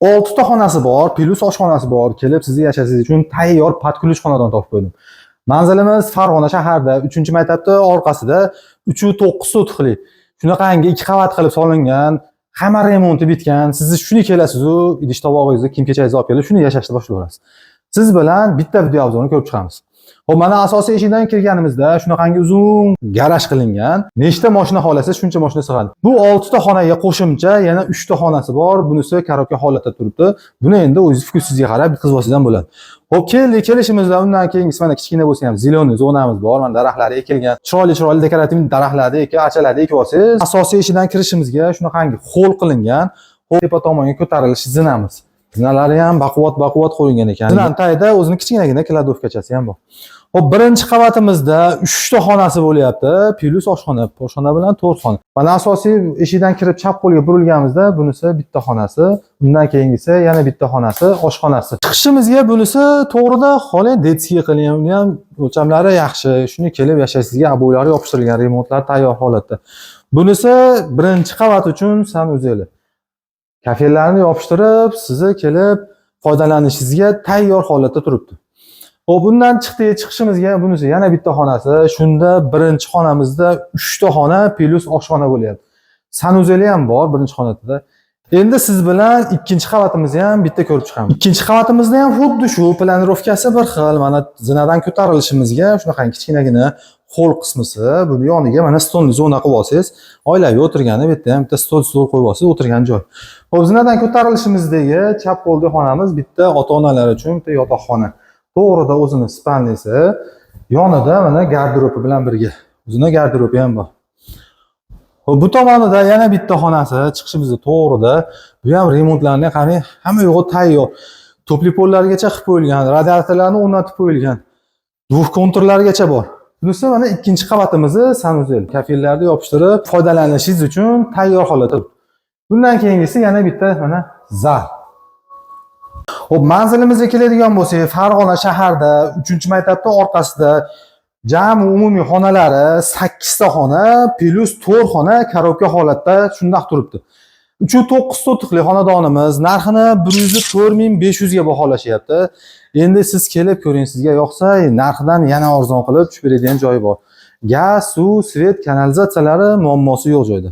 6 ta xonasi bor, plus oshxonasi bor. Kelib sizni yashashingiz uchun tayyor patkulish xonadon topib qo'ydim. Manzilimiz Farg'ona shaharda, 3-maktabda orqasida 3-9 sotixli. Shunaqangi 2 qavat qilib solingan, hamma remonti bitgan. Siz shuni kelasiz-u, idish tovog'ingizni, kiyim-kechingizni olib kelib, shuni yashashni boshlayverasiz. Siz bilan bitta video obzorini ko'rib chiqamiz. Xo'p, mana asosiy eshikdan kirganimizda shunaqangi uzun garaj qilingan. Nechta mashina xohlasangiz, shuncha mashina sig'adi. Bu 6 ta xonaga qo'shimcha yana 3 ta xonasi bor. Bunisi karobka holatda turibdi. Buni endi o'zingiz fikringizga qarab bitkazib olsangiz ham bo'ladi. Xo'p, kelishimizda undan keyingi mana kichkina bo'lsa ham ziloniy zonamiz bor. Mana daraxtlar ekilgan. Chiroyli dekorativ daraxtlarni achalarni ekib olsangiz, asosiy eshikdan kirishimizga shunaqangi hol qilingan. Tepa tomonga ko'tarilish zinamiz. Zinalari ham baquvvat qo'yilgan ekan. Zinan tagida o'zining kichkinagina kladovkachasi ham bor. Hop, birinchi qavatimizda 3 ta xonasi bo'lyapti, plus oshxona, oshxona bilan 4 xona. Mana asosiy eshikdan kirib chap qo'lga burilganimizda bunisi bitta xonasi, undan keyingisi yana bitta xonasi, oshxonasi. Chiqishimizga bunisi to'g'rida hali detskiy qilingan, uni ham o'lchamlari yaxshi. Shuni kelib yashashingizga aboylari yopishtirilgan, remontlar tayyor holatda. Bunisi birinchi qavat uchun san o'zinglar. Kafelarni yopishtirib, sizni kelib foydalanishingizga tayyor holatda turibdi. Xo'p, bundan chiqishimizga bunisi yana bitta xonasi. Shunda birinchi xonamizda 3 ta xona plus oshxona bo'lyapti. Sanuzeli ham bor birinchi xonada. Endi siz bilan ikkinchi qavatimizni ham bitta ko'rib chiqamiz. Ikkinchi qavatimizda ham xuddi shu planirovkasi bir xil. Mana zinadan ko'tarilishimizga shunaqa kichkinagina hol qismisi, buni yoniga mana stolni zona qilib olsangiz, oilaviy o'tirgani bu yerda ham bitta stol qo'yib olsangiz, o'tirgan joy. Xo'p, zinadan ko'tarilishimizdagi chap qo'lda xonamiz bitta ota-onalar uchun bitta yotoqxona. To'g'rida o'zini spalnisi, yonida mana garderobi bilan birga. O'zining garderobi ham bor. Xo'p, bu tomonida yana bitta xonasi, chiqishimizda to'g'rida. Bu ham remontlarni qarang, hamma yo'g'i tayyor. To'pli pollargacha qilib qo'yilgan, radiatorlarni o'rnatib qo'yilgan. Duv konturlargacha bor. Bunisi mana ikkinchi qavatimizni sanuzel. Kafellarni yopishtirib, foydalanishingiz uchun tayyor holatda. Bundan keyingisi yana bitta mana zal. Xo'p, manzilimizga keladigan bo'lsak, Farg'ona shaharda 3-maktabda orqasida jami umumiy xonalari 8 ta xona plus 4 xona karobka holatda shundaq turibdi. 3-9 sotixli xonadonimiz narxini 104.500 ga baholashyapti. Endi siz kelib ko'ring, sizga yoqsa, narxidan yana arzon qilib tushib beradigan joyi bor. Gaz, suv, svet, kanalizatsiyalari muammosi yo'q joyda.